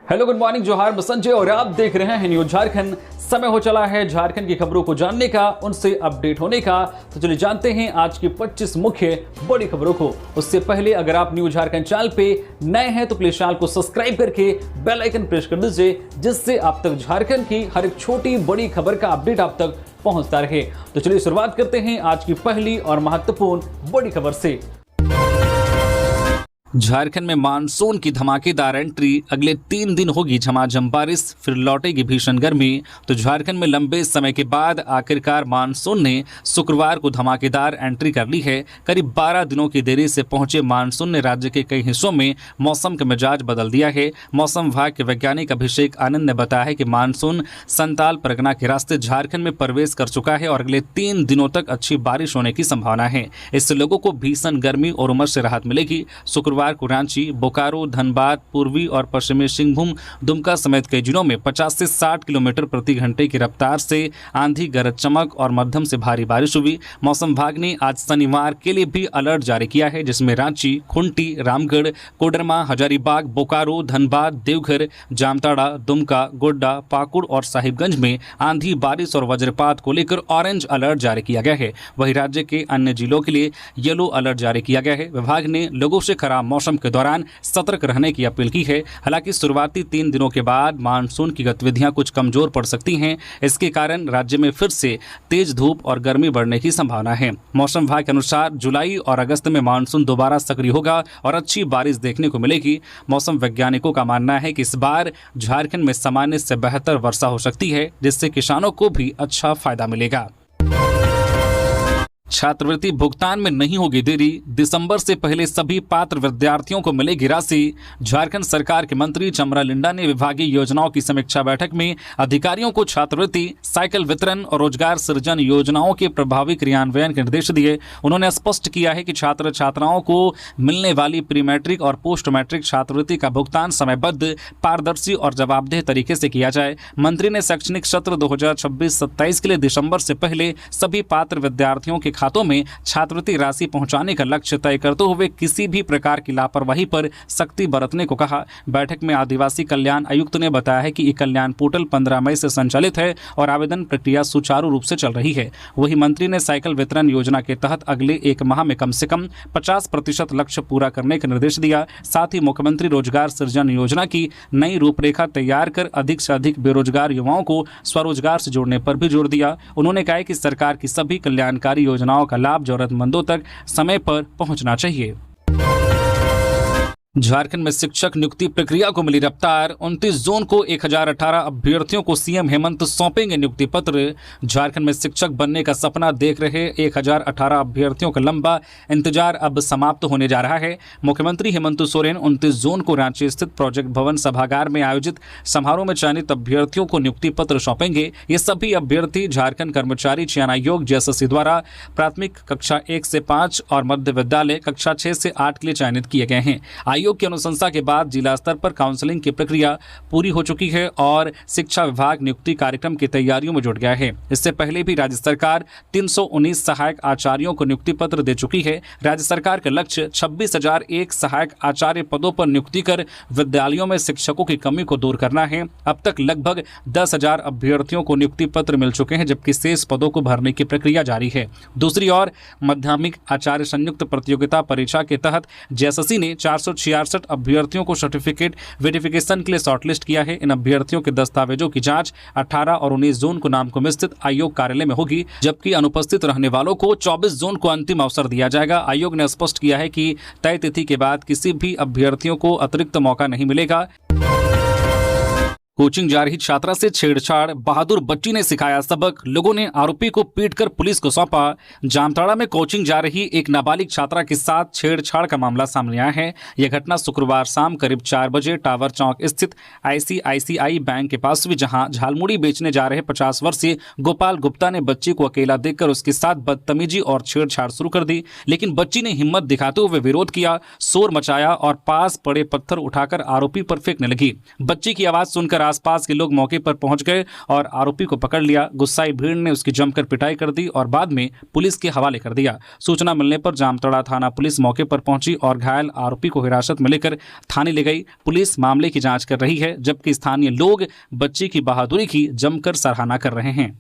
Hello good morning, जोहार, मैं संजय और आप देख रहे हैं न्यूज झारखंड। समय हो चला है झारखंड की खबरों को जानने का, उनसे अपडेट होने का। तो चलिए जानते हैं आज की 25 मुख्य बड़ी खबरों को। उससे पहले अगर आप न्यूज झारखंड चैनल पे नए हैं तो प्लीज चैनल को सब्सक्राइब करके बेल आइकन प्रेस कर दीजिए, जिससे आप तक झारखंड की हर एक छोटी बड़ी खबर का अपडेट आप तक पहुंचता रहे। तो चलिए शुरुआत करते हैं आज की पहली और महत्वपूर्ण बड़ी खबर से। झारखंड में मानसून की धमाकेदार एंट्री। अगले 3 दिन होगी झमाझम बारिश, फिर लौटेगी भीषण गर्मी। तो झारखंड में लंबे समय के बाद आखिरकार मानसून ने शुक्रवार को धमाकेदार एंट्री कर ली है। करीब 12 दिनों की देरी से पहुंचे मानसून ने राज्य के कई हिस्सों में मौसम का मिजाज बदल दिया है। मौसम विभाग के वैज्ञानिक अभिषेक आनंद ने बताया है कि मानसून संताल परगना के रास्ते झारखंड में प्रवेश कर चुका है और अगले 3 दिनों तक अच्छी बारिश होने की संभावना है। इससे लोगों को भीषण गर्मी और उमस से राहत मिलेगी। शुक्रवार को रांची, बोकारो, धनबाद, पूर्वी और पश्चिमी सिंहभूम, दुमका समेत कई जिलों में 50 से 60 किलोमीटर प्रति घंटे की रफ्तार से आंधी, गरज चमक और मध्यम से भारी बारिश हुई। मौसम विभाग ने आज शनिवार के लिए भी अलर्ट जारी किया है, जिसमें रांची, खुंटी, रामगढ़, कोडरमा, हजारीबाग, बोकारो, धनबाद, देवघर, जामताड़ा, दुमका, गोड्डा, पाकुड़ और साहिबगंज में आंधी, बारिश और वज्रपात को लेकर ऑरेंज अलर्ट जारी किया गया है। वहीं राज्य के अन्य जिलों के लिए येलो अलर्ट जारी किया गया है। विभाग ने लोगों से खराब मौसम के दौरान सतर्क रहने की अपील की है। हालांकि शुरुआती 3 दिनों के बाद मानसून की गतिविधियां कुछ कमजोर पड़ सकती हैं। इसके कारण राज्य में फिर से तेज धूप और गर्मी बढ़ने की संभावना है। मौसम विभाग के अनुसार जुलाई और अगस्त में मानसून दोबारा सक्रिय होगा और अच्छी बारिश देखने को मिलेगी। मौसम वैज्ञानिकों का मानना है कि इस बार झारखंड में सामान्य से बेहतर वर्षा हो सकती है, जिससे किसानों को भी अच्छा फायदा मिलेगा। छात्रवृत्ति भुगतान में नहीं होगी देरी, दिसंबर से पहले सभी पात्र विद्यार्थियों को मिलेगी राशि। झारखंड सरकार के मंत्री चमरा लिंडा ने विभागीय योजनाओं की समीक्षा बैठक में अधिकारियों को छात्रवृत्ति, साइकिल वितरण और रोजगार सृजन योजनाओं के प्रभावी क्रियान्वयन के निर्देश दिए। उन्होंने स्पष्ट किया है कि छात्र छात्राओं को मिलने वाली प्री मैट्रिक और पोस्ट मैट्रिक छात्रवृत्ति का भुगतान समयबद्ध, पारदर्शी और जवाबदेह तरीके से किया जाए। मंत्री ने शैक्षणिक सत्र 2026-27 के लिए दिसंबर से पहले सभी पात्र विद्यार्थियों के खातों में छात्रवृत्ति राशि पहुंचाने का लक्ष्य तय करते हुए किसी भी प्रकार की लापरवाही पर सख्ती बरतने को कहा। बैठक में आदिवासी कल्याण आयुक्त ने बताया है कि ई कल्याण पोर्टल 15 मई से संचालित है और आवेदन प्रक्रिया सुचारू रूप से चल रही है। वहीं मंत्री ने साइकिल वितरण योजना के तहत अगले 1 माह में कम से कम 50% लक्ष्य पूरा करने का निर्देश दिया। साथ ही मुख्यमंत्री रोजगार सृजन योजना की नई रूपरेखा तैयार कर अधिक से अधिक बेरोजगार युवाओं को स्वरोजगार से जोड़ने पर भी जोर दिया। उन्होंने कहा कि सरकार की सभी कल्याणकारी योजनाओं का लाभ जरूरतमंदों तक समय पर पहुंचना चाहिए। झारखंड में शिक्षक नियुक्ति प्रक्रिया को मिली रफ्तार। 29 जून को 1018 अभ्यर्थियों को सीएम हेमंत सौंपेंगे नियुक्ति पत्र। झारखंड में शिक्षक बनने का सपना देख रहे 1018 अभ्यर्थियों का लंबा इंतजार अब समाप्त होने जा रहा है। मुख्यमंत्री हेमंत सोरेन 29 जून को रांची स्थित प्रोजेक्ट भवन सभागार में आयोजित समारोह में चयनित अभ्यर्थियों को नियुक्ति पत्र सौंपेंगे। ये सभी अभ्यर्थी झारखंड कर्मचारी चयन आयोग जेएसएससी द्वारा प्राथमिक कक्षा 1 से 5 और मध्य विद्यालय कक्षा 6 से 8 के लिए चयनित किए गए हैं। आयोग की अनुशंसा के बाद जिला स्तर पर काउंसलिंग की प्रक्रिया पूरी हो चुकी है और शिक्षा विभाग नियुक्ति कार्यक्रम की तैयारियों में जुट गया है। इससे पहले भी राज्य सरकार 319 सहायक आचार्यों को नियुक्ति पत्र दे चुकी है। राज्य सरकार का लक्ष्य 26,001 सहायक आचार्य पदों पर नियुक्ति कर विद्यालयों में शिक्षकों की कमी को दूर करना है। अब तक लगभग 10,000 अभ्यर्थियों को नियुक्ति पत्र मिल चुके हैं, जबकि शेष पदों को भरने की प्रक्रिया जारी है। दूसरी ओर माध्यमिक आचार्य संयुक्त प्रतियोगिता परीक्षा के तहत जेएसएससी ने 466 अभ्यर्थियों को सर्टिफिकेट वेरिफिकेशन के लिए शॉर्टलिस्ट किया है। इन अभ्यर्थियों के दस्तावेजों की जांच 18 और 19 जून को नामकुम स्थित आयोग कार्यालय में होगी, जबकि अनुपस्थित रहने वालों को 24 जून को अंतिम अवसर दिया जाएगा। आयोग ने स्पष्ट किया है कि तय तिथि के बाद किसी भी अभ्यर्थियों को अतिरिक्त मौका नहीं मिलेगा। कोचिंग जा रही छात्रा से छेड़छाड़, बहादुर बच्ची ने सिखाया सबक, लोगों ने आरोपी को पीटकर पुलिस को सौंपा। जामताड़ा में कोचिंग जा रही एक नाबालिग छात्रा के साथ छेड़छाड़ का मामला सामने आया है। यह घटना शुक्रवार शाम करीब 4 बजे टावर चौक स्थित आईसीआईसीआई बैंक के पास हुई, जहां झालमुड़ी बेचने जा रहे 50 वर्षीय गोपाल गुप्ता ने बच्ची को अकेला देखकर उसके साथ बदतमीजी और छेड़छाड़ शुरू कर दी। लेकिन बच्ची ने हिम्मत दिखाते हुए विरोध किया, शोर मचाया और पास पड़े पत्थर उठाकर आरोपी पर फेंकने लगी। बच्ची की आवाज सुनकर आसपास के लोग मौके पर पहुंच गए और आरोपी को पकड़ लिया। गुस्साई भीड़ ने उसकी जमकर पिटाई कर दी और बाद में पुलिस के हवाले कर दिया। सूचना मिलने पर जामताड़ा थाना पुलिस मौके पर पहुंची और घायल आरोपी को हिरासत में लेकर थाने ले गई। पुलिस मामले की जांच कर रही है, जबकि स्थानीय लोग बच्चे की बहादुरी की जमकर सराहना कर रहे हैं।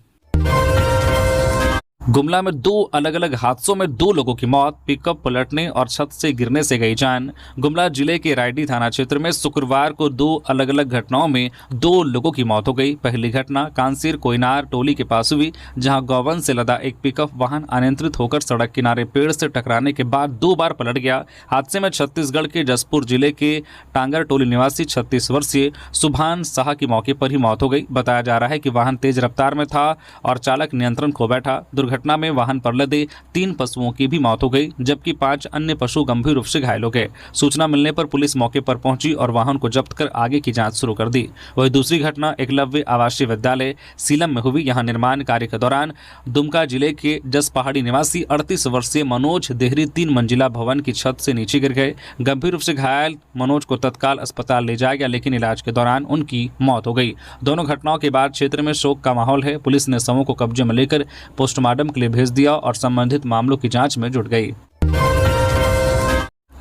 गुमला में 2 अलग अलग हादसों में 2 लोगों की मौत, पिकअप पलटने और छत से गिरने से गई जान। गुमला जिले के रायडी थाना क्षेत्र में शुक्रवार को 2 अलग अलग घटनाओं में 2 लोगों की मौत हो गई। पहली घटना कांसीर कोयनार टोली के पास हुई, जहां गौवन से लदा एक पिकअप वाहन अनियंत्रित होकर सड़क किनारे पेड़ से टकराने के बाद 2 बार पलट गया। हादसे में छत्तीसगढ़ के जसपुर जिले के टांगर टोली निवासी 36 वर्षीय सुभान शाह की मौके पर ही मौत हो गई। बताया जा रहा है कि वाहन तेज रफ्तार में था और चालक नियंत्रण खो बैठा। दुर्घटना में वाहन पर लदे 3 पशुओं की भी मौत हो गई, जबकि 5 अन्य पशु गंभीर रूप से घायल हो गए। सूचना मिलने पर पुलिस मौके पर पहुंची और वाहन को जब्त कर आगे की जांच शुरू कर दी। वही दूसरी घटना एकलव्य आवासीय विद्यालय सीलम में हुई। यहां निर्माण कार्य के दौरान दुमका जिले के जस पहाड़ी निवासी 38 वर्षीय मनोज देहरी 3 मंजिला भवन की छत से नीचे गिर गए। गंभीर रूप से घायल मनोज को तत्काल अस्पताल ले जाया गया, लेकिन इलाज के दौरान उनकी मौत हो गई। दोनों घटनाओं के बाद क्षेत्र में शोक का माहौल है। पुलिस ने शवों को कब्जे में लेकर पोस्टमार्टम के लिए भेज दिया और संबंधित मामलों की जांच में जुट गई।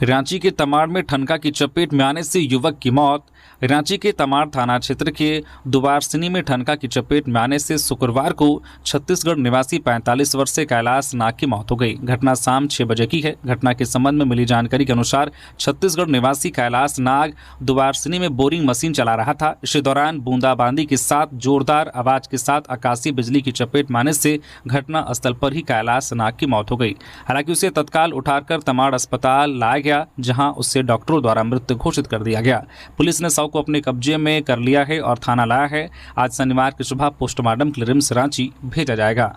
रांची के तमाड़ में ठनका की चपेट में आने से युवक की मौत। रांची के तमाड़ थाना क्षेत्र के दुबारसिनी में ठनका की चपेट में आने से शुक्रवार को छत्तीसगढ़ निवासी 45 वर्षीय कैलाश नाग की मौत हो गई। घटना शाम 6 बजे की है। घटना के संबंध में मिली जानकारी के अनुसार छत्तीसगढ़ निवासी कैलाश नाग दुबारसिनी में बोरिंग मशीन चला रहा था। इसी दौरान बूंदाबांदी के साथ जोरदार आवाज के साथ आकाशीय बिजली की चपेट में आने से घटना स्थल पर ही कैलाश नाग की मौत हो गई। हालांकि उसे तत्काल उठाकर तमाड़ अस्पताल लाया गया, जहां उसे डॉक्टरों द्वारा मृत घोषित कर दिया गया। पुलिस ने को अपने कब्जे में कर लिया है और थाना लाया है। आज शनिवार की सुबह पोस्टमार्टम के लिए रिम्स रांची भेजा जाएगा।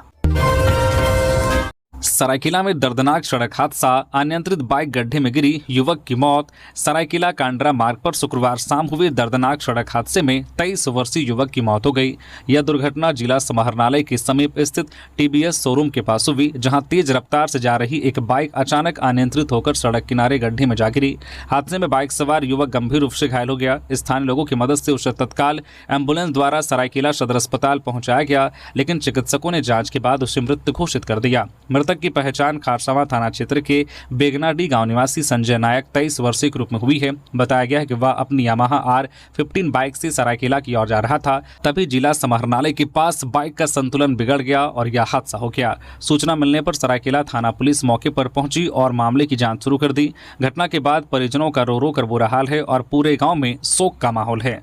सरायकेला में दर्दनाक सड़क हादसा, अनियंत्रित बाइक गड्ढे में गिरी, युवक की मौत। सरायकेला कांडरा मार्ग पर शुक्रवार शाम हुए दर्दनाक सड़क हादसे में 23 वर्षीय युवक की मौत हो गई। यह दुर्घटना जिला समाहरणालय के समीप स्थित टीबीएस शोरूम के पास हुई, जहां तेज रफ्तार से जा रही एक बाइक अचानक अनियंत्रित होकर सड़क किनारे गड्ढे में जा गिरी। हादसे में बाइक सवार युवक गंभीर रूप से घायल हो गया। स्थानीय लोगों की मदद से उसे तत्काल एम्बुलेंस द्वारा सरायकेला सदर अस्पताल पहुंचाया गया, लेकिन चिकित्सकों ने जांच के बाद उसे मृत घोषित कर दिया। मृतक की पहचान खारसावा थाना क्षेत्र के बेगनाडी गांव निवासी संजय नायक 23 वर्षीय के रूप में हुई है। बताया गया है कि वह अपनी यामाहा R15 बाइक से सरायकेला की ओर जा रहा था, तभी जिला समाहरणालय के पास बाइक का संतुलन बिगड़ गया और यह हादसा हो गया। सूचना मिलने पर सरायकेला थाना पुलिस मौके पर पहुंची और मामले की जांच शुरू कर दी। घटना के बाद परिजनों का रो रो कर बुरा हाल है और पूरे गाँव में शोक का माहौल है।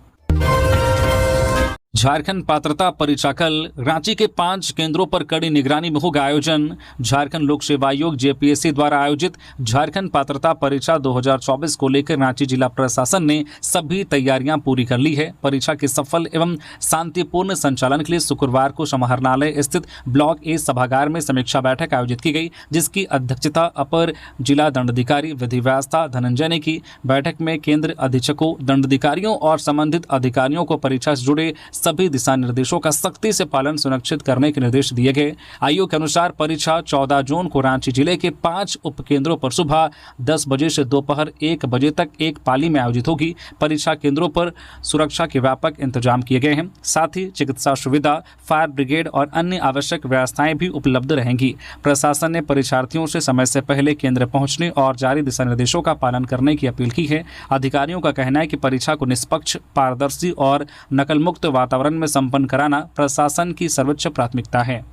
झारखंड पात्रता परीक्षा कल, रांची के 5 केंद्रों पर कड़ी निगरानी में होगा आयोजन। झारखंड लोक सेवा आयोग जेपीएससी द्वारा आयोजित झारखंड पात्रता परीक्षा 2024 को लेकर रांची जिला प्रशासन ने सभी तैयारियां पूरी कर ली है। परीक्षा के सफल एवं शांतिपूर्ण संचालन के लिए शुक्रवार को समाहरणालय स्थित ब्लॉक ए सभागार में समीक्षा बैठक आयोजित की गई, जिसकी अध्यक्षता अपर जिला दंडाधिकारी विधि व्यवस्था धनंजय ने की। बैठक में केंद्र अधीक्षकों, दंडाधिकारियों और संबंधित अधिकारियों को परीक्षा से जुड़े सभी दिशा निर्देशों का सख्ती से पालन सुनिश्चित करने के निर्देश दिए गए। आयोग के अनुसार परीक्षा 14 जून को रांची जिले के 5 उपकेंद्रों पर सुबह 10 बजे से दोपहर 1 बजे तक एक पाली में आयोजित होगी। परीक्षा केंद्रों पर सुरक्षा के व्यापक इंतजाम किए गए हैं। साथ ही चिकित्सा सुविधा, फायर ब्रिगेड और अन्य आवश्यक व्यवस्थाएं भी उपलब्ध रहेंगी। प्रशासन ने परीक्षार्थियों से समय से पहले केंद्र पहुंचने और जारी दिशा निर्देशों का पालन करने की अपील की है। अधिकारियों का कहना है कि परीक्षा को निष्पक्ष, पारदर्शी और नकल मुक्त वातावरण में संपन्न कराना प्रशासन की सर्वोच्च प्राथमिकता है।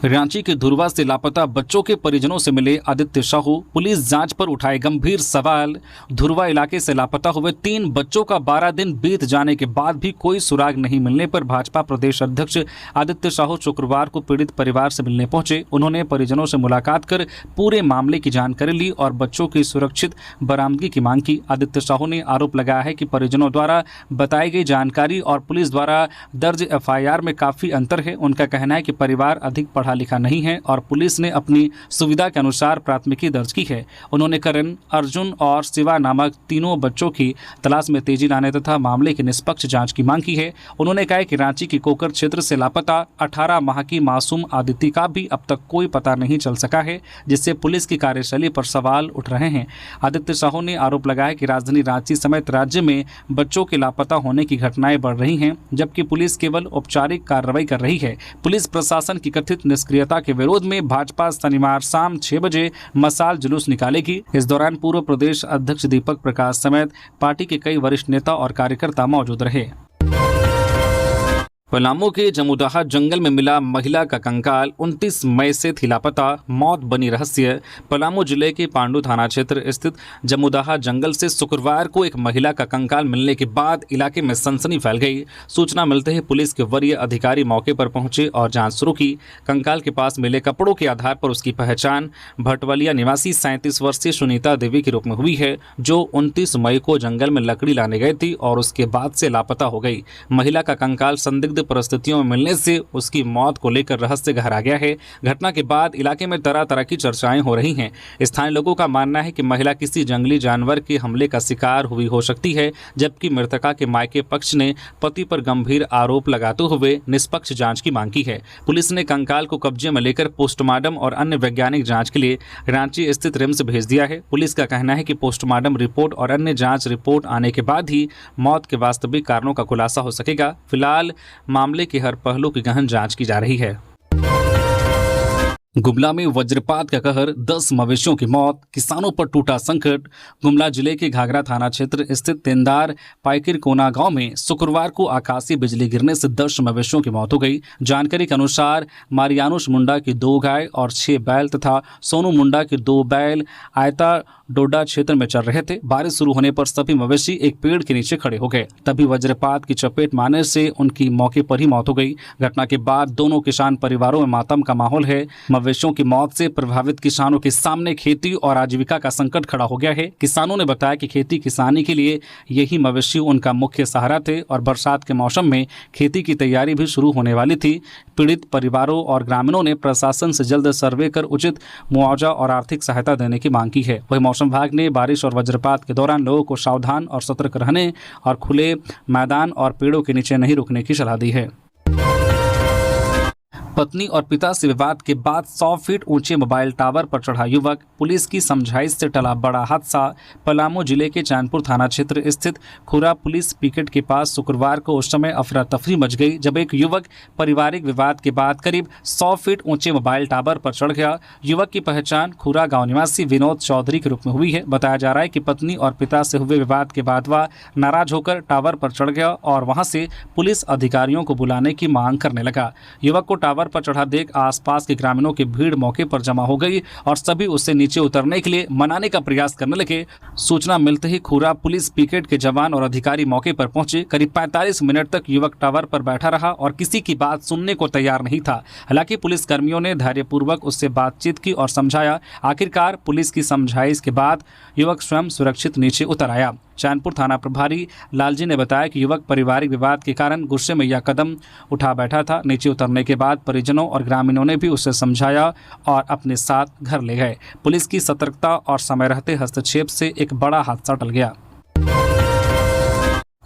रांची के धुरवा से लापता बच्चों के परिजनों से मिले आदित्य साहू, पुलिस जांच पर उठाए गंभीर सवाल। धुरवा इलाके से लापता हुए 3 बच्चों का 12 दिन बीत जाने के बाद भी कोई सुराग नहीं मिलने पर भाजपा प्रदेश अध्यक्ष आदित्य साहू शुक्रवार को पीड़ित परिवार से मिलने पहुंचे। उन्होंने परिजनों से मुलाकात कर पूरे मामले की जानकारी ली और बच्चों की सुरक्षित बरामदगी की मांग की। आदित्य साहू ने आरोप लगाया है कि परिजनों द्वारा बताई गई जानकारी और पुलिस द्वारा दर्ज FIR में काफी अंतर है। उनका कहना है कि परिवार अधिक पढ़ा पढ़ा लिखा नहीं है और पुलिस ने अपनी सुविधा के अनुसार प्राथमिकी दर्ज की है। उन्होंने करण, अर्जुन और शिवा नामक तीनों बच्चों की तलाश में तेजी लाने तथा मामले की निष्पक्ष जांच की मांग की है। उन्होंने कहा कि रांची के कोकर क्षेत्र से लापता 18 माह की मासूम आदिति का भी अब तक कोई पता नहीं चल सका है, जिससे पुलिस की कार्यशैली पर सवाल उठ रहे हैं। आदित्य साहू ने आरोप लगाया कि राजधानी रांची समेत राज्य में बच्चों के लापता होने की घटनाएं बढ़ रही हैं, जबकि पुलिस केवल औपचारिक कार्रवाई कर रही है। पुलिस प्रशासन की कथित निष्क्रियता के विरोध में भाजपा शनिवार शाम 6 बजे मशाल जुलूस निकालेगी। इस दौरान पूर्व प्रदेश अध्यक्ष दीपक प्रकाश समेत पार्टी के कई वरिष्ठ नेता और कार्यकर्ता मौजूद रहे। पलामू के जमुदाहा जंगल में मिला महिला का कंकाल 29 मई से थी लापता, मौत बनी रहस्य। पलामू जिले के पांडु थाना क्षेत्र स्थित जमुदाहा जंगल से शुक्रवार को एक महिला का कंकाल मिलने के बाद इलाके में सनसनी फैल गई। सूचना मिलते ही पुलिस के वरीय अधिकारी मौके पर पहुंचे और जांच शुरू की। कंकाल के पास मिले कपड़ों के आधार पर उसकी पहचान भटवलिया निवासी 37 वर्षीय सुनीता देवी के रूप में हुई है, जो 29 मई को जंगल में लकड़ी लाने गई थी और उसके बाद से लापता हो गई। महिला का कंकाल संदिग्ध परिस्थितियों में मिलने से उसकी मौत को लेकर रहस्य गहरा गया है। घटना के बाद इलाके में तरह तरह की चर्चाएं हो रही हैं। स्थानीय लोगों का मानना है कि महिला किसी जंगली जानवर के हमले का शिकार हुई हो सकती है, जबकि मृतका के मायके पक्ष ने पति पर गंभीर आरोप लगाते हुए निष्पक्ष जांच की मांग की है। पुलिस ने कंकाल को कब्जे में लेकर पोस्टमार्टम और अन्य वैज्ञानिक जांच के लिए रांची स्थित रिम्स भेज दिया है। पुलिस का कहना है कि पोस्टमार्टम रिपोर्ट और अन्य जांच रिपोर्ट आने के बाद ही मौत के वास्तविक कारणों का खुलासा हो सकेगा। फिलहाल मामले के हर पहलू की गहन जांच की जा रही है। गुमला में वज्रपात का कहर, 10 मवेशियों की मौत, किसानों पर टूटा संकट। गुमला जिले के घाघरा थाना क्षेत्र स्थित तेंदार पाइकिर कोना गांव में शुक्रवार को आकाशीय बिजली गिरने से 10 मवेशियों की मौत हो गई। जानकारी के अनुसार मारियानुष मुंडा की 2 गाय और 6 बैल तथा सोनू मुंडा के 2 बैल आयता डोडा क्षेत्र में चल रहे थे। बारिश शुरू होने पर सभी मवेशी एक पेड़ के नीचे खड़े हो गए, तभी वज्रपात की चपेट में आने से उनकी मौके पर ही मौत हो गई। घटना के बाद दोनों किसान परिवारों में मातम का माहौल है। मवेशियों की मौत से प्रभावित किसानों के सामने खेती और आजीविका का संकट खड़ा हो गया है। किसानों ने बताया कि खेती किसानी के लिए यही मवेशी उनका मुख्य सहारा थे और बरसात के मौसम में खेती की तैयारी भी शुरू होने वाली थी। पीड़ित परिवारों और ग्रामीणों ने प्रशासन से जल्द सर्वे कर उचित मुआवजा और आर्थिक सहायता देने की मांग की है। वही मौसम विभाग ने बारिश और वज्रपात के दौरान लोगों को सावधान और सतर्क रहने और खुले मैदान और पेड़ों के नीचे नहीं रुकने की सलाह दी है। पत्नी और पिता से विवाद के बाद 100 फीट ऊंचे मोबाइल टावर पर चढ़ा युवक, पुलिस की समझाइश से टला बड़ा हादसा। पलामू जिले के चैनपुर थाना क्षेत्र स्थित खुरा पुलिस पिकेट के पास शुक्रवार को उस समय अफरा तफरी मच गई जब एक युवक पारिवारिक विवाद के बाद करीब 100 फीट ऊंचे मोबाइल टावर पर चढ़ गया। युवक की पहचान खुरा गांव निवासी विनोद चौधरी के रूप में हुई है। बताया जा रहा है कि पत्नी और पिता से हुए विवाद के बाद वह नाराज होकर टावर पर चढ़ गया और वहां से पुलिस अधिकारियों को बुलाने की मांग करने लगा। युवक को टावर पर चढ़ा देख आसपास के ग्रामीणों की भीड़ मौके पर जमा हो गई और सभी उससे नीचे उतरने के लिए मनाने का प्रयास करने लगे। सूचना मिलते ही खुरा पुलिस पिकेट के जवान और अधिकारी मौके पर पहुंचे। करीब 45 मिनट तक युवक टावर पर बैठा रहा और किसी की बात सुनने को तैयार नहीं था। हालांकि पुलिस कर्मियों ने धैर्यपूर्वक उससे बातचीत की और समझाया। आखिरकार पुलिस की समझाइश के बाद युवक स्वयं सुरक्षित नीचे उतर आया। चैनपुर थाना प्रभारी लालजी ने बताया कि युवक पारिवारिक विवाद के कारण गुस्से में यह कदम उठा बैठा था। नीचे उतरने के बाद परिजनों और ग्रामीणों ने भी उसे समझाया और अपने साथ घर ले गए। पुलिस की सतर्कता और समय रहते हस्तक्षेप से एक बड़ा हादसा टल गया।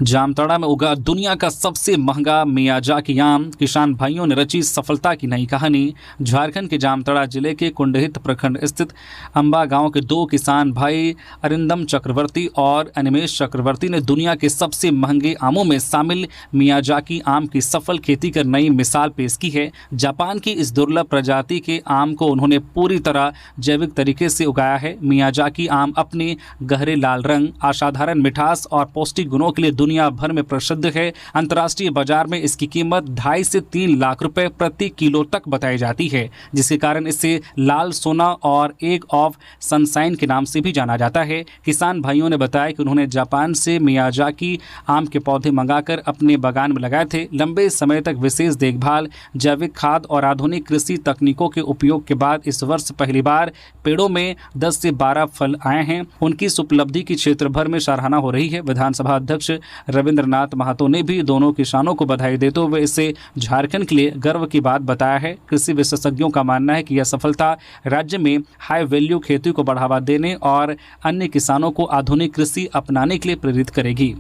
जामताड़ा में उगा दुनिया का सबसे महंगा मियाजाकी आम, किसान भाइयों ने रची सफलता की नई कहानी। झारखंड के जामताड़ा जिले के कुंडहित प्रखंड स्थित अंबा गांव के 2 किसान भाई अरिंदम चक्रवर्ती और अनिमेश चक्रवर्ती ने दुनिया के सबसे महंगे आमों में शामिल मियाजाकी आम की सफल खेती कर नई मिसाल पेश की है। जापान की इस दुर्लभ प्रजाति के आम को उन्होंने पूरी तरह जैविक तरीके से उगाया है। मियाजाकी आम अपने गहरे लाल रंग, असाधारण मिठास और पौष्टिक गुणों के लिए दुनिया भर में प्रसिद्ध है। अंतर्राष्ट्रीय बाजार में इसकी कीमत 2.5 से 3 लाख रुपए प्रति किलो तक बताई जाती है, जिसके कारण इसे लाल सोना और एग ऑफ सनशाइन के नाम से भी जाना जाता है। किसान भाइयों ने बताया कि उन्होंने जापान से मियाजाकी आम के पौधे मंगाकर अपने बागान में लगाए थे। लंबे समय तक विशेष देखभाल, जैविक खाद और आधुनिक कृषि तकनीकों के उपयोग के बाद इस वर्ष पहली बार पेड़ों में 10 से 12 फल आए हैं। उनकी इस उपलब्धि की क्षेत्र भर में सराहना हो रही है। विधानसभा अध्यक्ष रविंद्रनाथ महतो ने भी दोनों किसानों को बधाई देते हुए इसे झारखंड के लिए गर्व की बात बताया है। कृषि विशेषज्ञों का मानना है कि यह सफलता राज्य में हाई वैल्यू खेती को बढ़ावा देने और अन्य किसानों को आधुनिक कृषि अपनाने के लिए प्रेरित करेगी।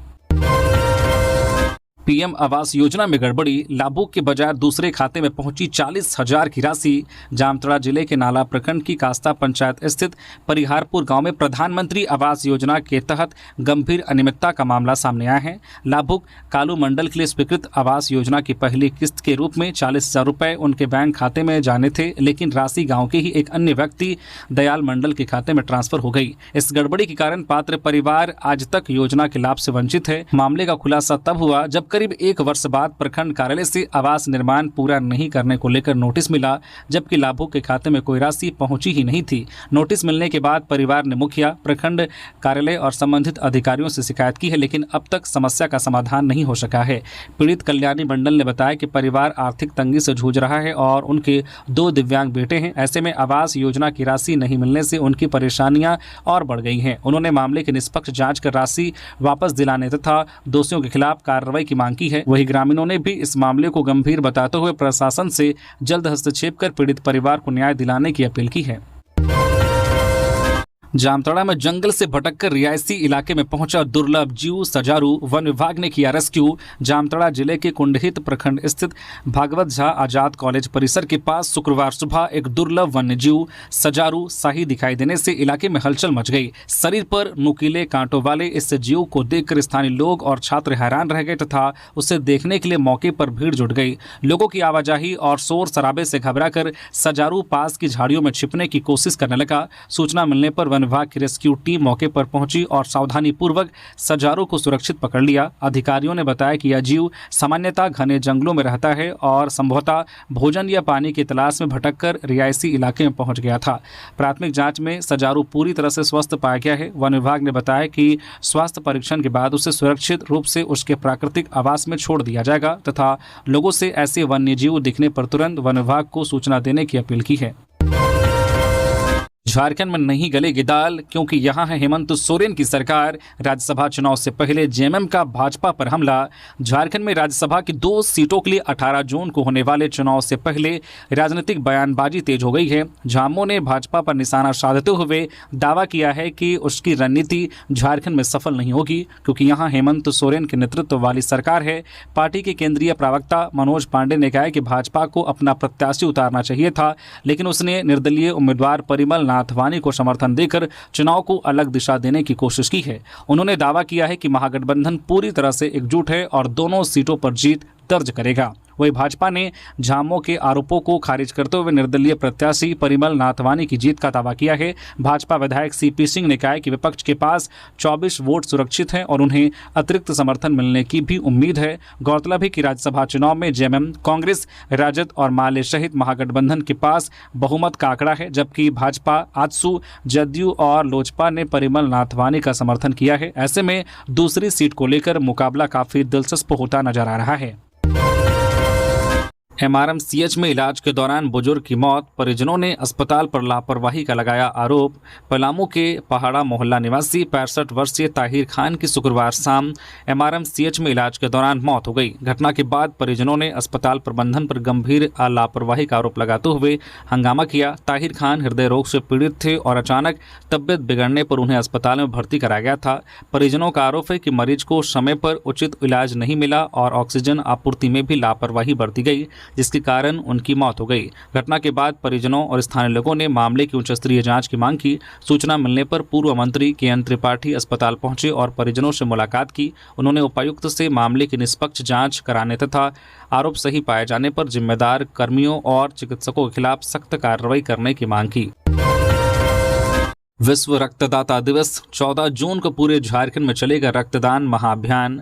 पीएम आवास योजना में गड़बड़ी, लाभुक के बजाय दूसरे खाते में पहुंची 40,000 की राशि। जामताड़ा जिले के नाला प्रखंड की कास्ता पंचायत स्थित परिहारपुर गांव में प्रधानमंत्री आवास योजना के तहत गंभीर अनियमितता का मामला सामने आया है। लाभुक कालू मंडल के लिए स्वीकृत आवास योजना की पहली किस्त के रूप में 40,000 रुपये उनके बैंक खाते में जाने थे, लेकिन राशि गाँव के ही एक अन्य व्यक्ति दयाल मंडल के खाते में ट्रांसफर हो गई। इस गड़बड़ी के कारण पात्र परिवार आज तक योजना के लाभ से वंचित है। मामले का खुलासा तब हुआ जब करीब 1 वर्ष बाद प्रखंड कार्यालय से आवास निर्माण पूरा नहीं करने को लेकर नोटिस मिला, जबकि लाभुक के खाते में कोई राशि पहुंची ही नहीं थी। नोटिस मिलने के बाद परिवार ने मुखिया, प्रखंड कार्यालय और संबंधित अधिकारियों से शिकायत की है, लेकिन अब तक समस्या का समाधान नहीं हो सका है। पीड़ित कल्याणी मंडल ने बताया कि परिवार आर्थिक तंगी से जूझ रहा है और उनके 2 दिव्यांग बेटे हैं। ऐसे में आवास योजना की राशि नहीं मिलने से उनकी परेशानियां और बढ़ गई हैं। उन्होंने मामले की निष्पक्ष जांच कर राशि वापस दिलाने तथा दोषियों के खिलाफ कार्रवाई की मांग की है। वहीं ग्रामीणों ने भी इस मामले को गंभीर बताते हुए प्रशासन से जल्द हस्तक्षेप कर पीड़ित परिवार को न्याय दिलाने की अपील की है। जामताड़ा में जंगल से भटककर रिहायशी इलाके में पहुंचा दुर्लभ जीव सजारू, वन विभाग ने किया रेस्क्यू। जामताड़ा जिले के कुंडहित प्रखंड स्थित भागवत झा आजाद कॉलेज परिसर के पास शुक्रवार सुबह एक दुर्लभ वन्य जीव सजारू शाही दिखाई देने से इलाके में हलचल मच गई। शरीर पर नुकीले कांटों वाले इस जीव को देखकर स्थानीय लोग और छात्र हैरान रह गए तथा उसे देखने के लिए मौके पर भीड़ जुट गई। लोगों की आवाजाही और शोर शराबे से घबराकर सजारू पास की झाड़ियों में छिपने की कोशिश करने लगा। सूचना मिलने पर वन विभाग की रेस्क्यू टीम मौके पर पहुंची और सावधानी पूर्वक सजारू को सुरक्षित पकड़ लिया। अधिकारियों ने बताया कि यह जीव सामान्यतः घने जंगलों में रहता है और संभवतः भोजन या पानी की तलाश में भटककर रिहायशी इलाके में पहुंच गया था। प्राथमिक जांच में सजारू पूरी तरह से स्वस्थ पाया गया है। वन विभाग ने बताया कि स्वास्थ्य परीक्षण के बाद उसे सुरक्षित रूप से उसके प्राकृतिक आवास में छोड़ दिया जाएगा तथा लोगों से ऐसे वन्य जीव दिखने पर तुरंत वन विभाग को सूचना देने की अपील की है। झारखंड में नहीं गलेगी दाल, क्योंकि यहां है हेमंत सोरेन की सरकार। राज्यसभा चुनाव से पहले जेएमएम का भाजपा पर हमला। झारखंड में राज्यसभा की 2 सीटों के लिए 18 जून को होने वाले चुनाव से पहले राजनीतिक बयानबाजी तेज हो गई है। झामुमो ने भाजपा पर निशाना साधते हुए दावा किया है कि उसकी रणनीति झारखंड में सफल नहीं होगी, क्योंकि यहां हेमंत सोरेन के नेतृत्व वाली सरकार है। पार्टी के केंद्रीय प्रवक्ता मनोज पांडे ने कहा है कि भाजपा को अपना प्रत्याशी उतारना चाहिए था, लेकिन उसने निर्दलीय उम्मीदवार परिमल नाथवानी को समर्थन देकर चुनाव को अलग दिशा देने की कोशिश की है। उन्होंने दावा किया है कि महागठबंधन पूरी तरह से एकजुट है और दोनों सीटों पर जीत दर्ज करेगा। वहीं भाजपा ने झामुमो के आरोपों को खारिज करते हुए निर्दलीय प्रत्याशी परिमल नाथवानी की जीत का दावा किया है। भाजपा विधायक सीपी सिंह ने कहा है कि विपक्ष के पास 24 वोट सुरक्षित हैं और उन्हें अतिरिक्त समर्थन मिलने की भी उम्मीद है। गौरतलब है कि राज्यसभा चुनाव में जेएमएम, कांग्रेस, राजद और माले सहित महागठबंधन के पास बहुमत का आंकड़ा है, जबकि भाजपा, आजसू, जदयू और लोजपा ने परिमल नाथवानी का समर्थन किया है। ऐसे में दूसरी सीट को लेकर मुकाबला काफी दिलचस्प होता नजर आ रहा है। एमआरएमसीएच में इलाज के दौरान बुजुर्ग की मौत, परिजनों ने अस्पताल पर लापरवाही का लगाया आरोप। पलामू के पहाड़ा मोहल्ला निवासी 65 वर्षीय ताहिर खान की शुक्रवार शाम एमआरएमसीएच में इलाज के दौरान मौत हो गई। घटना के बाद परिजनों ने अस्पताल प्रबंधन पर गंभीर लापरवाही का आरोप लगाते हुए हंगामा किया। ताहिर खान हृदय रोग से पीड़ित थे और अचानक तबियत बिगड़ने पर उन्हें अस्पताल में भर्ती कराया गया था। परिजनों का आरोप है कि मरीज को समय पर उचित इलाज नहीं मिला और ऑक्सीजन आपूर्ति में भी लापरवाही बरती गई, जिसके कारण उनकी मौत हो गई। घटना के बाद परिजनों और स्थानीय लोगों ने मामले की उच्च स्तरीय जांच की मांग की। सूचना मिलने पर पूर्व मंत्री केएन त्रिपाठी अस्पताल पहुंचे और परिजनों से मुलाकात की। उन्होंने उपायुक्त से मामले की निष्पक्ष जांच कराने तथा आरोप सही पाए जाने पर जिम्मेदार कर्मियों और चिकित्सकों के खिलाफ सख्त कार्रवाई करने की मांग की। विश्व रक्तदाता दिवस 14 जून को पूरे झारखंड में चलेगा रक्तदान महाअभियान।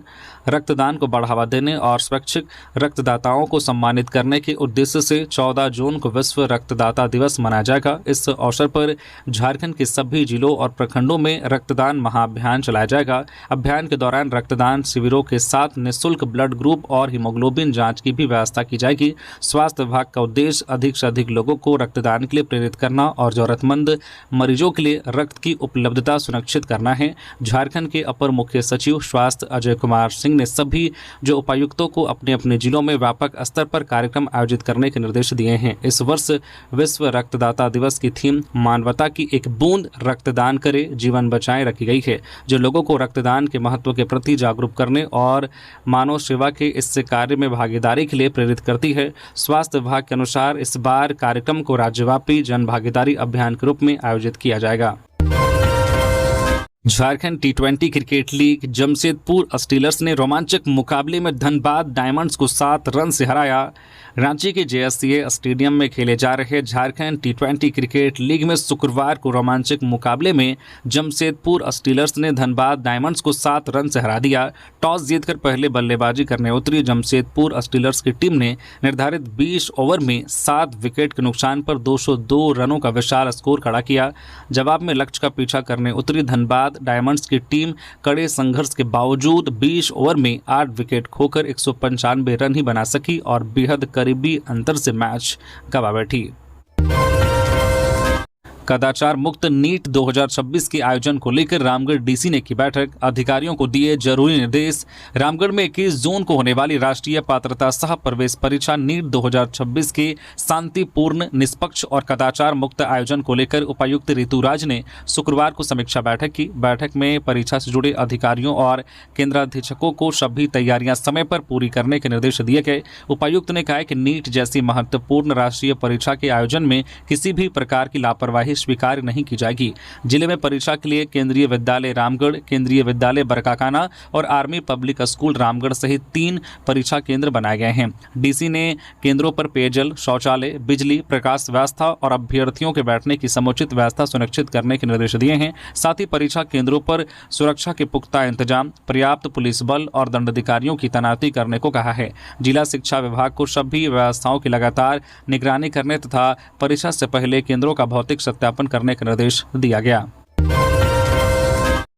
रक्तदान को बढ़ावा देने और स्वैच्छिक रक्तदाताओं को सम्मानित करने के उद्देश्य से 14 जून को विश्व रक्तदाता दिवस मनाया जाएगा। इस अवसर पर झारखंड के सभी जिलों और प्रखंडों में रक्तदान महाअभियान चलाया जाएगा। अभियान के दौरान रक्तदान शिविरों के साथ निःशुल्क ब्लड ग्रुप और हीमोग्लोबिन जाँच की भी व्यवस्था की जाएगी। स्वास्थ्य विभाग का उद्देश्य अधिक से अधिक लोगों को रक्तदान के लिए प्रेरित करना और जरूरतमंद मरीजों के लिए रक्त की उपलब्धता सुनिश्चित करना है। झारखंड के अपर मुख्य सचिव स्वास्थ्य अजय कुमार सिंह ने सभी जो उपायुक्तों को अपने अपने जिलों में व्यापक स्तर पर कार्यक्रम आयोजित करने के निर्देश दिए हैं। इस वर्ष विश्व रक्तदाता दिवस की थीम मानवता की एक बूंद रक्तदान करे जीवन बचाएं रखी गई है, जो लोगों को रक्तदान के महत्व के प्रति जागरूक करने और मानव सेवा के इस कार्य में भागीदारी के लिए प्रेरित करती है। स्वास्थ्य विभाग के अनुसार इस बार कार्यक्रम को राज्यव्यापी जन भागीदारी अभियान के रूप में आयोजित किया जाएगा। झारखंड टी20 क्रिकेट लीग जमशेदपुर स्टीलर्स ने रोमांचक मुकाबले में धनबाद डायमंड्स को 7 रन से हराया। रांची के जेएससीए स्टेडियम में खेले जा रहे झारखंड टी20 क्रिकेट लीग में शुक्रवार को रोमांचक मुकाबले में जमशेदपुर स्टीलर्स ने धनबाद डायमंड्स को 7 रन से हरा दिया। टॉस जीतकर पहले बल्लेबाजी करने उतरी जमशेदपुर स्टीलर्स की टीम ने निर्धारित 20 ओवर में 7 विकेट के नुकसान पर 202 रनों का विशाल स्कोर खड़ा किया। जवाब में लक्ष्य का पीछा करने उतरी धनबाद डायमंड्स की टीम कड़े संघर्ष के बावजूद 20 ओवर में 8 विकेट खोकर 195 रन ही बना सकी और बेहद करीबी अंतर से मैच गंवा बैठी। कदाचार मुक्त नीट 2026 के आयोजन को लेकर रामगढ़ डीसी ने की बैठक, अधिकारियों को दिए जरूरी निर्देश। रामगढ़ में 21 जून को होने वाली राष्ट्रीय पात्रता सह प्रवेश परीक्षा नीट 2026 के शांतिपूर्ण, निष्पक्ष और कदाचार मुक्त आयोजन को लेकर उपायुक्त ऋतुराज ने शुक्रवार को समीक्षा बैठक की। बैठक में परीक्षा से जुड़े अधिकारियों और केंद्राधीक्षकों को सभी तैयारियां समय पर पूरी करने के निर्देश दिए गए। उपायुक्त ने कहा कि नीट जैसी महत्वपूर्ण राष्ट्रीय परीक्षा के आयोजन में किसी भी प्रकार की लापरवाही स्वीकार नहीं की जाएगी। जिले में परीक्षा के लिए केंद्रीय विद्यालय रामगढ़, केंद्रीय विद्यालय बरकाकाना और आर्मी पब्लिक स्कूल रामगढ़ सहित 3 परीक्षा केंद्र बनाए गए हैं। डीसी ने केंद्रों पर पेयजल, शौचालय, बिजली, प्रकाश व्यवस्था और अभ्यर्थियों के बैठने की समुचित व्यवस्था सुनिश्चित करने के निर्देश दिए हैं। साथ ही परीक्षा केंद्रों पर सुरक्षा के पुख्ता इंतजाम, पर्याप्त पुलिस बल और दंडाधिकारियों की तैनाती करने को कहा है। जिला शिक्षा विभाग को सभी व्यवस्थाओं की लगातार निगरानी करने तथा परीक्षा से पहले केंद्रों का भौतिक सत्यापन करने का निर्देश दिया गया।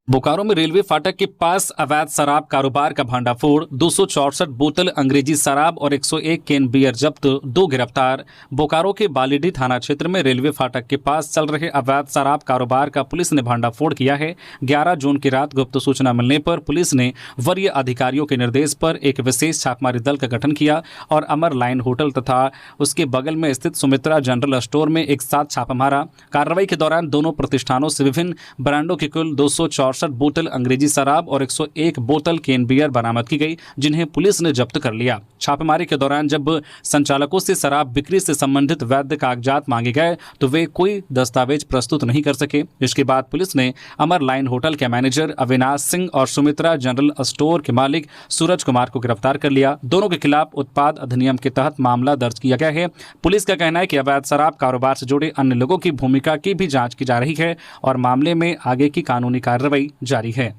बोकारो में रेलवे फाटक के पास अवैध शराब कारोबार का भांडाफोड़, 264 बोतल अंग्रेजी शराब और 101 कैन बियर जब्त, 2 गिरफ्तार। बोकारो के बालीडीह थाना क्षेत्र में रेलवे फाटक के पास चल रहे अवैध शराब कारोबार का पुलिस ने भांडाफोड़ किया है। 11 जून की रात गुप्त सूचना मिलने पर पुलिस ने वरीय अधिकारियों के निर्देश पर एक विशेष छापामारी दल का गठन किया और अमर लाइन होटल तथा उसके बगल में स्थित सुमित्रा जनरल स्टोर में एक साथ छापा मारा। कार्रवाई के दौरान दोनों प्रतिष्ठानों से विभिन्न ब्रांडों की कुल 264 बोतल अंग्रेजी शराब और 101 बोतल कैन बियर बरामद की गई, जिन्हें पुलिस ने जब्त कर लिया। छापेमारी के दौरान जब संचालकों से शराब बिक्री से संबंधित वैध कागजात मांगे गए तो वे कोई दस्तावेज प्रस्तुत नहीं कर सके। इसके बाद पुलिस ने अमर लाइन होटल के मैनेजर अविनाश सिंह और सुमित्रा जनरल स्टोर के मालिक सूरज कुमार को गिरफ्तार कर लिया। दोनों के खिलाफ उत्पाद अधिनियम के तहत मामला दर्ज किया गया है। पुलिस का कहना है कि अवैध शराब कारोबार से जुड़े अन्य लोगों की भूमिका की भी जांच की जा रही है और मामले में आगे की कानूनी कार्रवाई जारी है।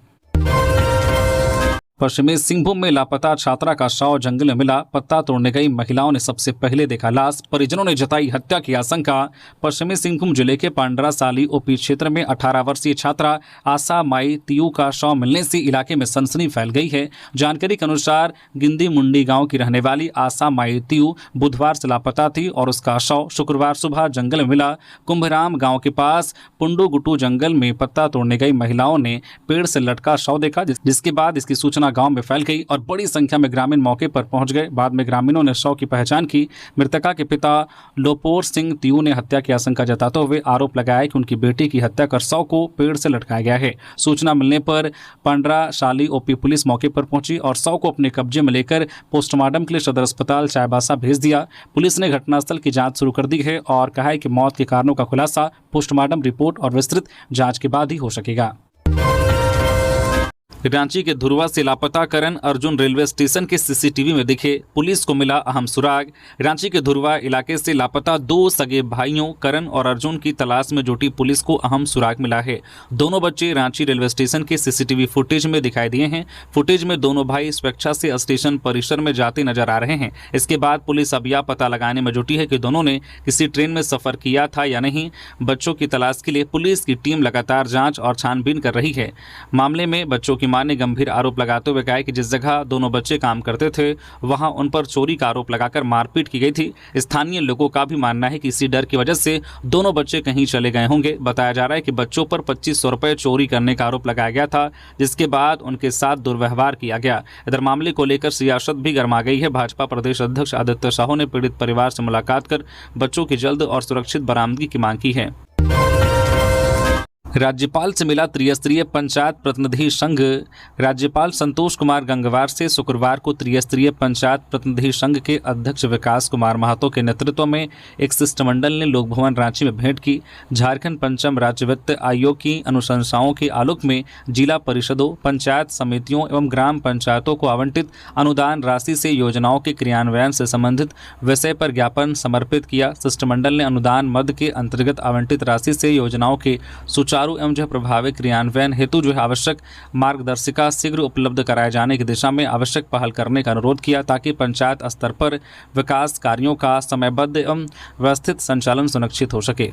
पश्चिमी सिंहभूम में लापता छात्रा का शव जंगल में मिला, पत्ता तोड़ने गई महिलाओं ने सबसे पहले देखा लाश, परिजनों ने जताई हत्या की आशंका। पश्चिमी सिंहभूम जिले के पांडरा साली ओपी क्षेत्र में 18 वर्षीय छात्रा आशा माई तियू का शव मिलने से इलाके में सनसनी फैल गई है। जानकारी के अनुसार गिंदी मुंडी गांव की रहने वाली आशा माई तियू बुधवार से लापता थी और उसका शव शुक्रवार सुबह जंगल में मिला। कुंभराम गाँव के पास पुंडू गुटू जंगल में पत्ता तोड़ने गई महिलाओं ने पेड़ से लटका शव देखा, जिसके बाद इसकी सूचना गांव में फैल गई और बड़ी संख्या में ग्रामीण मौके पर पहुंच गए। बाद में ग्रामीणों ने शव की पहचान की। मृतका के पिता लोपोर सिंह तियू ने हत्या की आशंका जताते हुए आरोप लगाया कि उनकी बेटी की हत्या कर शव को पेड़ से लटकाया गया है। सूचना मिलने पर पांडरा शाली ओपी पुलिस मौके पर पहुंची और शव को अपने कब्जे में लेकर पोस्टमार्टम के लिए सदर अस्पताल चाईबासा भेज दिया। पुलिस ने घटनास्थल की जांच शुरू कर दी है और कहा है कि मौत के कारणों का खुलासा पोस्टमार्टम रिपोर्ट और विस्तृत जांच के बाद ही हो सकेगा। रांची के धुरवा से लापता करण अर्जुन रेलवे स्टेशन के सीसीटीवी में दिखे, पुलिस को मिला अहम सुराग। रांची के धुरवा इलाके से लापता 2 सगे भाइयों करण और अर्जुन की तलाश में जुटी पुलिस को अहम सुराग मिला है। दोनों बच्चे रांची रेलवे स्टेशन के सीसीटीवी फुटेज में दिखाई दिए हैं। फुटेज में दोनों भाई स्वेच्छा से स्टेशन परिसर में जाते नजर आ रहे हैं। इसके बाद पुलिस अब यह पता लगाने में जुटी है कि दोनों ने किसी ट्रेन में सफर किया था या नहीं। बच्चों की तलाश के लिए पुलिस की टीम लगातार जाँच और छानबीन कर रही है। मामले में बच्चों की की मां ने गंभीर आरोप लगाते हुए कहा कि जिस जगह दोनों बच्चे काम करते थे वहां उन पर चोरी का आरोप लगाकर मारपीट की गई थी। स्थानीय लोगों का भी मानना है कि इसी डर की वजह से दोनों बच्चे कहीं चले गए होंगे। बताया जा रहा है कि बच्चों पर 2500 रुपए चोरी करने का आरोप लगाया गया था, जिसके बाद उनके साथ दुर्व्यवहार किया गया। इधर मामले को लेकर सियासत भी गर्मा गई है। भाजपा प्रदेश अध्यक्ष आदित्य साहू ने पीड़ित परिवार से मुलाकात कर बच्चों की जल्द और सुरक्षित बरामदगी की मांग की है। राज्यपाल से मिला त्रिस्तरीय पंचायत प्रतिनिधि संघ। राज्यपाल संतोष कुमार गंगवार से शुक्रवार को त्रिस्तरीय पंचायत प्रतिनिधि संघ के अध्यक्ष विकास कुमार महतो के नेतृत्व में एक शिष्टमंडल ने लोक भवन रांची में भेंट की। झारखंड पंचम राज्य वित्त आयोग की अनुशंसाओं के आलोक में जिला परिषदों, पंचायत समितियों एवं ग्राम पंचायतों को आवंटित अनुदान राशि से योजनाओं के क्रियान्वयन से संबंधित विषय पर ज्ञापन समर्पित किया। शिष्टमंडल ने अनुदान मद के अंतर्गत आवंटित राशि से योजनाओं के सुचारू एवं प्रभावी क्रियान्वयन हेतु आवश्यक मार्गदर्शिका शीघ्र उपलब्ध कराए जाने की दिशा में आवश्यक पहल करने का अनुरोध किया, ताकि पंचायत स्तर पर विकास कार्यों का समयबद्ध एवं व्यवस्थित संचालन सुनिश्चित हो सके।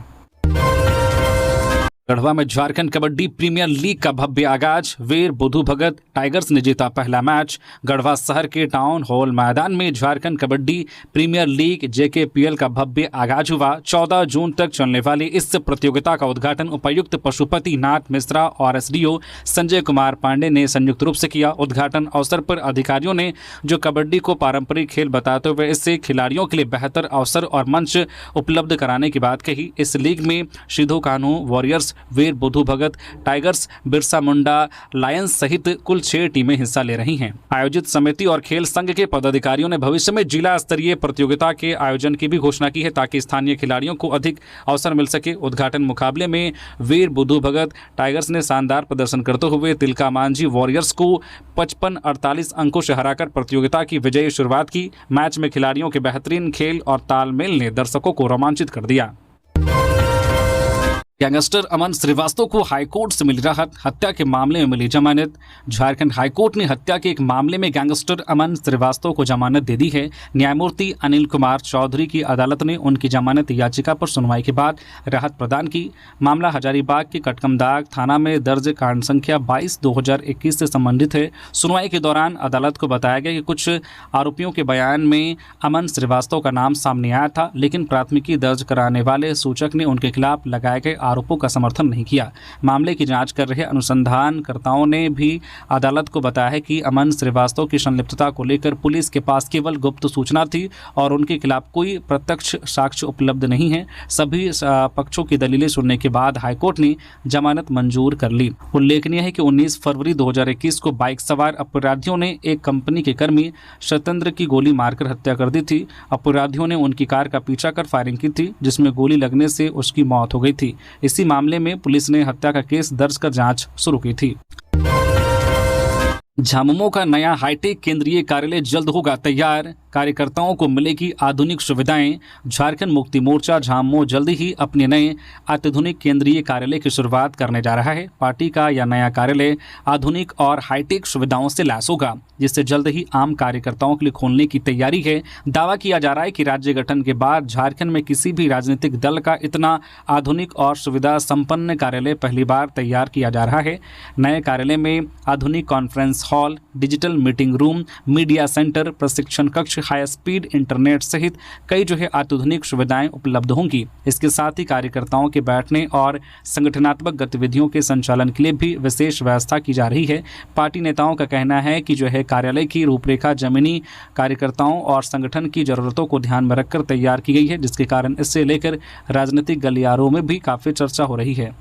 गढ़वा में झारखंड कबड्डी प्रीमियर लीग का भव्य आगाज। वीर बुधू भगत टाइगर्स ने जीता पहला मैच। गढ़वा शहर के टाउन हॉल मैदान में Jharkhand kabaddi premier league JKPL का भव्य आगाज हुआ। 14 जून तक चलने वाली इस प्रतियोगिता का उद्घाटन उपायुक्त पशुपति नाथ मिश्रा और SDO संजय कुमार पांडे ने संयुक्त रूप से किया। उद्घाटन अवसर पर अधिकारियों ने जो कबड्डी को पारंपरिक खेल बताते हुए इससे खिलाड़ियों के लिए बेहतर अवसर और मंच उपलब्ध कराने की बात कही। इस लीग में सिधो कान्हू वॉरियर्स, वीर बुधू भगत टाइगर्स, बिरसा मुंडा लायंस सहित कुल 6 टीमें हिस्सा ले रही हैं। आयोजित समिति और खेल संघ के पदाधिकारियों ने भविष्य में जिला स्तरीय प्रतियोगिता के आयोजन की भी घोषणा की है, ताकि स्थानीय खिलाड़ियों को अधिक अवसर मिल सके। उद्घाटन मुकाबले में वीर बुधू भगत टाइगर्स ने शानदार प्रदर्शन करते हुए तिलका मांझी वॉरियर्स को 55-48 अंकों से हराकर प्रतियोगिता की विजयी शुरुआत की। मैच में खिलाड़ियों के बेहतरीन खेल और तालमेल ने दर्शकों को रोमांचित कर दिया। गैंगस्टर अमन श्रीवास्तव को हाईकोर्ट से मिली राहत। हत्या के मामले में मिली जमानत। झारखंड हाईकोर्ट ने हत्या के एक मामले में गैंगस्टर अमन श्रीवास्तव को जमानत दे दी है। न्यायमूर्ति अनिल कुमार चौधरी की अदालत ने उनकी जमानत याचिका पर सुनवाई के बाद राहत प्रदान की। मामला हजारीबाग के कटकमदाग थाना में दर्ज कांड संख्या 22/2021 से संबंधित है। सुनवाई के दौरान अदालत को बताया गया कि कुछ आरोपियों के बयान में अमन श्रीवास्तव का नाम सामने आया था, लेकिन प्राथमिकी दर्ज कराने वाले सूचक ने उनके खिलाफ लगाए गए आरोपों का समर्थन नहीं किया। मामले की जांच कर रहे अनुसंधानकर्ताओं ने भी अदालत को बताया है कि अमन श्रीवास्तव की संलिप्तता को लेकर पुलिस के पास केवल गुप्त सूचना थी और उनके खिलाफ कोई प्रत्यक्ष साक्ष्य उपलब्ध नहीं है। सभी पक्षों की दलीलें सुनने के बाद हाईकोर्ट ने जमानत मंजूर कर ली। उल्लेखनीय है कि 19 फरवरी 2021 को बाइक सवार अपराधियों ने एक कंपनी के कर्मी सत्येंद्र की गोली मारकर हत्या कर दी थी। अपराधियों ने उनकी कार का पीछा कर फायरिंग की थी, जिसमें गोली लगने से उसकी मौत हो गई थी। इसी मामले में पुलिस ने हत्या का केस दर्ज कर जांच शुरू की थी। झामुमो का नया हाईटेक केंद्रीय कार्यालय जल्द होगा तैयार। कार्यकर्ताओं को मिलेगी आधुनिक सुविधाएं। झारखंड मुक्ति मोर्चा झामुमो जल्द ही अपने नए अत्याधुनिक केंद्रीय कार्यालय की शुरुआत करने जा रहा है। पार्टी का यह नया कार्यालय आधुनिक और हाईटेक सुविधाओं से लैस होगा, जिससे जल्द ही आम कार्यकर्ताओं के लिए खोलने की तैयारी है। दावा किया जा रहा है कि राज्य गठन के बाद झारखंड में किसी भी राजनीतिक दल का इतना आधुनिक और सुविधा संपन्न कार्यालय पहली बार तैयार किया जा रहा है। नए कार्यालय में आधुनिक conference hall, digital meeting room, media centre, प्रशिक्षण कक्ष, हाई स्पीड इंटरनेट सहित कई अत्याधुनिक सुविधाएं उपलब्ध होंगी। इसके साथ ही कार्यकर्ताओं के बैठने और संगठनात्मक गतिविधियों के संचालन के लिए भी विशेष व्यवस्था की जा रही है। पार्टी नेताओं का कहना है कि कार्यालय की रूपरेखा जमीनी कार्यकर्ताओं और संगठन की जरूरतों को ध्यान में रखकर तैयार की गई है, जिसके कारण इससे लेकर राजनीतिक गलियारों में भी काफी चर्चा हो रही है।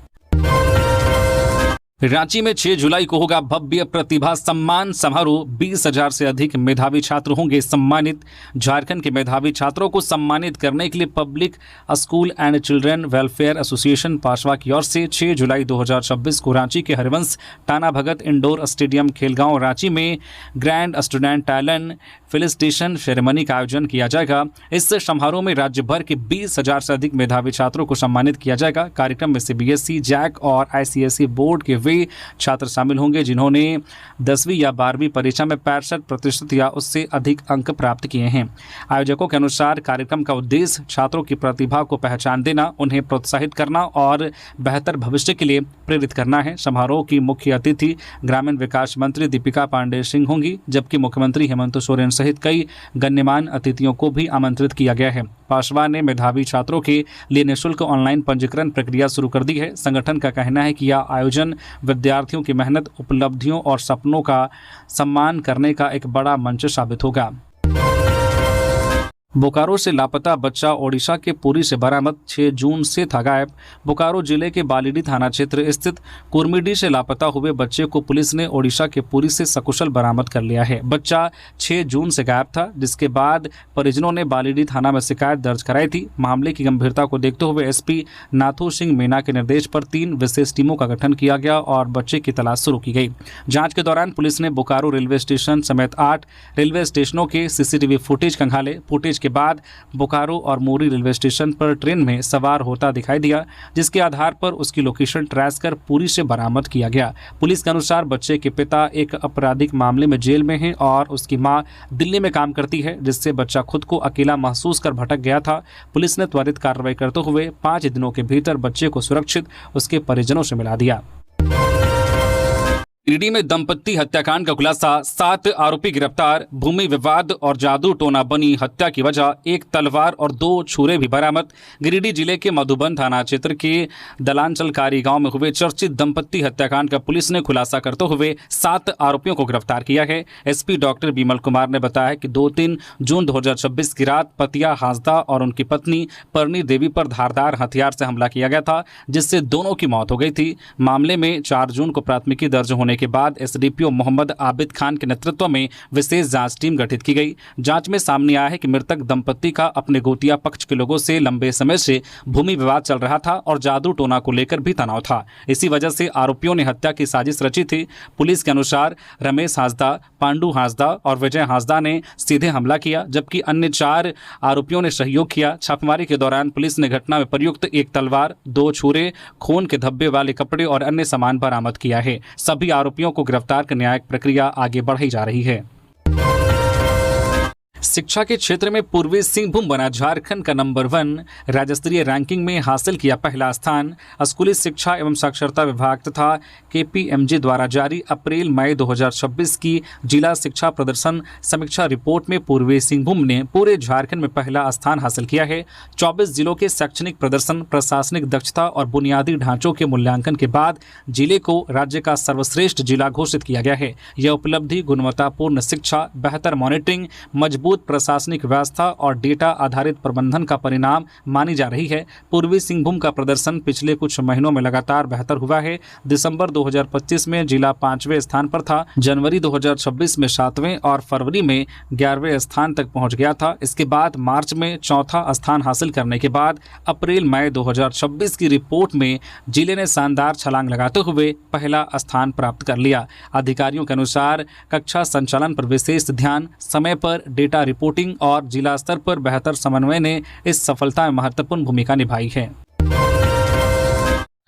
रांची में 6 जुलाई को होगा भव्य प्रतिभा सम्मान समारोह। 20,000 से अधिक मेधावी छात्र होंगे सम्मानित। झारखंड के मेधावी छात्रों को सम्मानित करने के लिए public school and children welfare association पाशवा की ओर से 6 जुलाई 2026 को रांची के हरिवंश टाना भगत इंडोर स्टेडियम खेलगांव रांची में grand student talent felicitation ceremony का आयोजन किया जाएगा। इस समारोह में राज्य भर के 20,000 से अधिक मेधावी छात्रों को सम्मानित किया जाएगा। कार्यक्रम में CBSE, जैक और ICSE बोर्ड के वे छात्र शामिल होंगे जिन्होंने 10वीं या 12वीं परीक्षा में 65% या उससे अधिक अंक प्राप्त किए हैं। आयोजकों के अनुसार कार्यक्रम का उद्देश्य छात्रों की प्रतिभा को पहचान देना, उन्हें प्रोत्साहित करना और बेहतर भविष्य के लिए प्रेरित करना है। समारोह की मुख्य अतिथि ग्रामीण विकास मंत्री दीपिका पांडे सिंह होंगी, जबकि मुख्यमंत्री हेमंत सोरेन सहित कई गण्यमान्य अतिथियों को भी आमंत्रित किया गया है। पासवान ने मेधावी छात्रों के लिए निःशुल्क ऑनलाइन पंजीकरण प्रक्रिया शुरू कर दी है। संगठन का कहना है कि यह आयोजन विद्यार्थियों की मेहनत, उपलब्धियों और सपनों का सम्मान करने का एक बड़ा मंच साबित होगा। बोकारो से लापता बच्चा ओडिशा के पुरी से बरामद, 6 जून से था गायब। बोकारो जिले के बालीडी थाना क्षेत्र स्थित कुर्मीडी से लापता हुए बच्चे को पुलिस ने ओडिशा के पुरी से सकुशल बरामद कर लिया है। बच्चा 6 जून से गायब था, जिसके बाद परिजनों ने बालीडी थाना में शिकायत दर्ज कराई थी। मामले की गंभीरता को देखते हुए एसपी नाथू सिंह मीना के निर्देश पर 3 विशेष टीमों का गठन किया गया और बच्चे की तलाश शुरू की गई। जाँच के दौरान पुलिस ने बोकारो रेलवे स्टेशन समेत 8 रेलवे स्टेशनों के CCTV फुटेज खंगाले। फुटेज के बाद बोकारो और मोरी रेलवे स्टेशन पर ट्रेन में सवार होता दिखाई दिया, जिसके आधार पर उसकी लोकेशन ट्रेस कर पुरी से बरामद किया गया। पुलिस के अनुसार बच्चे के पिता एक आपराधिक मामले में जेल में हैं और उसकी मां दिल्ली में काम करती है, जिससे बच्चा खुद को अकेला महसूस कर भटक गया था। पुलिस ने त्वरित कार्रवाई करते हुए 5 दिनों के भीतर बच्चे को सुरक्षित उसके परिजनों से मिला दिया। गिरिडीह में दंपत्ति हत्याकांड का खुलासा, 7 आरोपी गिरफ्तार। भूमि विवाद और जादू टोना बनी हत्या की वजह, 1 तलवार और 2 छुरे भी बरामद। गिरिडीह जिले के मधुबन थाना क्षेत्र के दलांचलकारी गांव में हुए चर्चित दंपत्ति हत्याकांड का पुलिस ने खुलासा करते हुए 7 आरोपियों को गिरफ्तार किया है। एसपी डॉक्टर विमल कुमार ने बताया कि 2-3 जून 2026 की रात पतिया हांसदा और उनकी पत्नी परनी देवी पर धारदार हथियार से हमला किया गया था, जिससे दोनों की मौत हो गई थी। मामले में 4 जून को प्राथमिकी दर्ज होने के बाद एसडीपीओ मोहम्मद आबिद खान के नेतृत्व में विशेष जांच टीम गठित की गई। जांच में सामने आया है कि मृतक दंपत्ति का अपने गोतिया पक्ष के लोगों से लंबे समय से भूमि विवाद चल रहा था और जादू टोना को लेकर भी तनाव था। इसी वजह से आरोपियों ने हत्या की साजिश रची थी। पुलिस के अनुसार रमेश हांसदा, पांडु हांसदा और विजय हांसदा ने सीधे हमला किया, जबकि अन्य 4 आरोपियों ने सहयोग किया। छापेमारी के दौरान पुलिस ने घटना में प्रयुक्त 1 तलवार, 2 छुरे, खून के धब्बे वाले कपड़े और अन्य सामान बरामद किया है। सभी आरोपियों को गिरफ्तार कर न्यायिक प्रक्रिया आगे बढ़ाई जा रही है। शिक्षा के क्षेत्र में पूर्वी सिंहभूम बना झारखंड का नंबर 1, राज्य स्तरीय रैंकिंग में हासिल किया पहला स्थान। स्कूली शिक्षा एवं साक्षरता विभाग तथा KPMG द्वारा जारी अप्रैल मई 2026 की जिला शिक्षा प्रदर्शन समीक्षा रिपोर्ट में पूर्वी सिंहभूम ने पूरे झारखंड में पहला स्थान हासिल किया है। 24 जिलों के शैक्षणिक प्रदर्शन, प्रशासनिक दक्षता और बुनियादी ढांचों के मूल्यांकन के बाद जिले को राज्य का सर्वश्रेष्ठ जिला घोषित किया गया है। यह उपलब्धि गुणवत्तापूर्ण शिक्षा, बेहतर मॉनिटरिंग, मजबूत प्रशासनिक व्यवस्था और डेटा आधारित प्रबंधन का परिणाम मानी जा रही है। पूर्वी सिंहभूम का प्रदर्शन पिछले कुछ महीनों में लगातार बेहतर हुआ है। दिसंबर 2025 में जिला 5वें स्थान पर था, जनवरी 2026 में 7वें और फरवरी में 11वें स्थान तक पहुंच गया था। इसके बाद मार्च में 4था स्थान हासिल करने के बाद अप्रैल मई 2026 की रिपोर्ट में जिले ने शानदार छलांग लगाते हुए पहला स्थान प्राप्त कर लिया। अधिकारियों के अनुसार कक्षा संचालन पर विशेष ध्यान, समय पर डेटा रिपोर्टिंग और जिला स्तर पर बेहतर समन्वय ने इस सफलता में महत्वपूर्ण भूमिका निभाई है।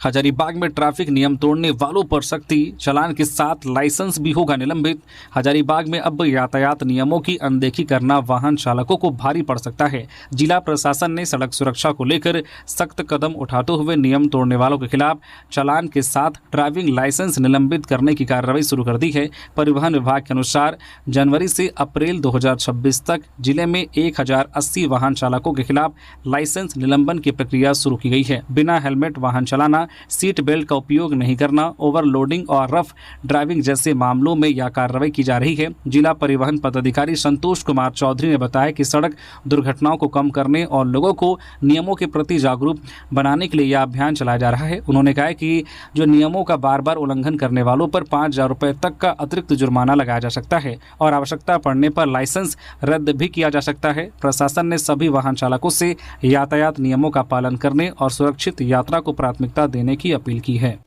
हजारीबाग में ट्रैफिक नियम तोड़ने वालों पर सख्ती, चालान के साथ लाइसेंस भी होगा निलंबित। हजारीबाग में अब यातायात नियमों की अनदेखी करना वाहन चालकों को भारी पड़ सकता है। जिला प्रशासन ने सड़क सुरक्षा को लेकर सख्त कदम उठाते हुए नियम तोड़ने वालों के खिलाफ चालान के साथ ड्राइविंग लाइसेंस निलंबित करने की कार्रवाई शुरू कर दी है। परिवहन विभाग के अनुसार जनवरी से अप्रैल 2026 तक जिले में 1080 वाहन चालकों के खिलाफ लाइसेंस निलंबन की प्रक्रिया शुरू की गई है। बिना हेलमेट वाहन चलाना, सीट बेल्ट का उपयोग नहीं करना, ओवरलोडिंग और रफ ड्राइविंग जैसे मामलों में यह कार्रवाई की जा रही है। जिला परिवहन पदाधिकारी संतोष कुमार चौधरी ने बताया कि सड़क दुर्घटनाओं को कम करने और लोगों को नियमों के प्रति जागरूक बनाने के लिए यह अभियान चलाया जा रहा है। उन्होंने कहा कि जो नियमों का बार बार उल्लंघन करने वालों पर 5,000 रुपये तक का अतिरिक्त जुर्माना लगाया जा सकता है और आवश्यकता पड़ने पर लाइसेंस रद्द भी किया जा सकता है। प्रशासन ने सभी वाहन चालकों से यातायात नियमों का पालन करने और सुरक्षित यात्रा को प्राथमिकता देने की अपील की है।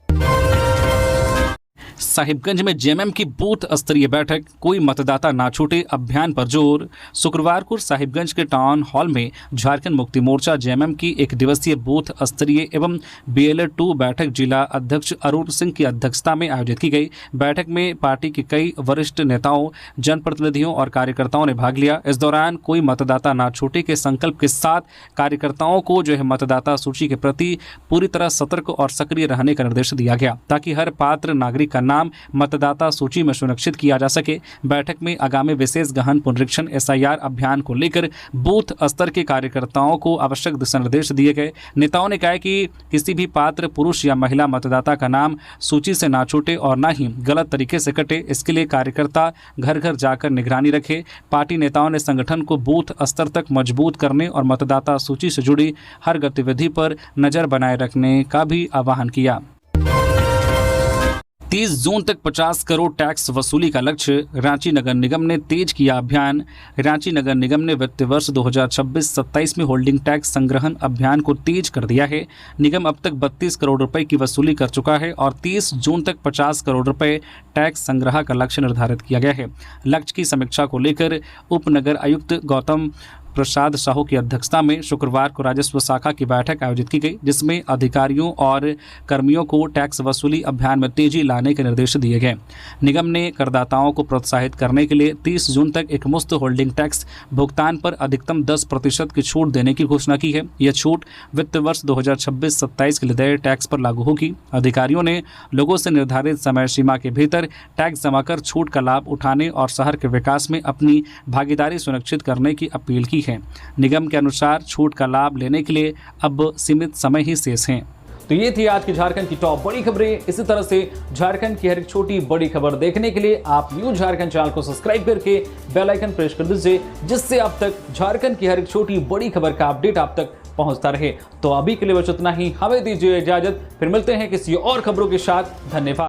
साहिबगंज में जेएमएम की बूथ स्तरीय बैठक, कोई मतदाता ना छूटे अभियान पर जोर। शुक्रवार को साहिबगंज के टाउन हॉल में झारखंड मुक्ति मोर्चा जेएमएम की एक दिवसीय बूथ स्तरीय एवं BLA-2 बैठक जिला अध्यक्ष अरुण सिंह की अध्यक्षता में आयोजित की गई। बैठक में पार्टी के कई वरिष्ठ नेताओं, जनप्रतिनिधियों और कार्यकर्ताओं ने भाग लिया। इस दौरान कोई मतदाता ना छूटे के संकल्प के साथ कार्यकर्ताओं को मतदाता सूची के प्रति पूरी तरह सतर्क और सक्रिय रहने का निर्देश दिया गया, ताकि हर पात्र नागरिक का नाम मतदाता सूची में सुनिश्चित किया जा सके। बैठक में आगामी विशेष गहन पुनरीक्षण SIR अभियान को लेकर बूथ स्तर के कार्यकर्ताओं को आवश्यक दिशा निर्देश दिए गए। नेताओं ने कहा कि किसी भी पात्र पुरुष या महिला मतदाता का नाम सूची से ना छूटे और न ही गलत तरीके से कटे। इसके लिए कार्यकर्ता घर घर जाकर निगरानी रखे। पार्टी नेताओं ने संगठन को बूथ स्तर तक मजबूत करने और मतदाता सूची से जुड़ी हर गतिविधि पर नजर बनाए रखने का भी आह्वान किया। 30 जून तक 50 करोड़ टैक्स वसूली का लक्ष्य, रांची नगर निगम ने तेज किया अभियान। रांची नगर निगम ने वित्त वर्ष 2026-27 में होल्डिंग टैक्स संग्रहण अभियान को तेज कर दिया है। निगम अब तक 32 करोड़ रुपए की वसूली कर चुका है और 30 जून तक 50 करोड़ रुपए टैक्स संग्रह का लक्ष्य निर्धारित किया गया है। लक्ष्य की समीक्षा को लेकर उप नगर आयुक्त गौतम प्रसाद साहू की अध्यक्षता में शुक्रवार को राजस्व शाखा की बैठक आयोजित की गई, जिसमें अधिकारियों और कर्मियों को टैक्स वसूली अभियान में तेजी लाने के निर्देश दिए गए। निगम ने करदाताओं को प्रोत्साहित करने के लिए 30 जून तक एक मुफ्त होल्डिंग टैक्स भुगतान पर अधिकतम 10% की छूट देने की घोषणा की है। यह छूट वित्त वर्ष 2026-27 के लिए देय टैक्स पर लागू होगी। अधिकारियों ने लोगों से निर्धारित समय सीमा के भीतर टैक्स जमा कर छूट का लाभ उठाने और शहर के विकास में अपनी भागीदारी सुनिश्चित करने की अपील की है। निगम के अनुसार छूट का लाभ लेने के लिए अब सीमित समय ही शेष है। तो ये थी आज की झारखंड की टॉप बड़ी खबरें। इसी तरह से झारखंड की हर एक छोटी बड़ी खबर देखने के लिए आप न्यूज़ झारखंड चैनल को सब्सक्राइब करके बेल आइकन प्रेस कर दीजिए, जिससे अब तक झारखंड की हर एक छोटी बड़ी खबर का अपडेट आप तक पहुंचता रहे। तो अभी के लिए बस इतना ही, हमें दीजिए इजाजत, फिर मिलते हैं किसी और खबरों के साथ। धन्यवाद।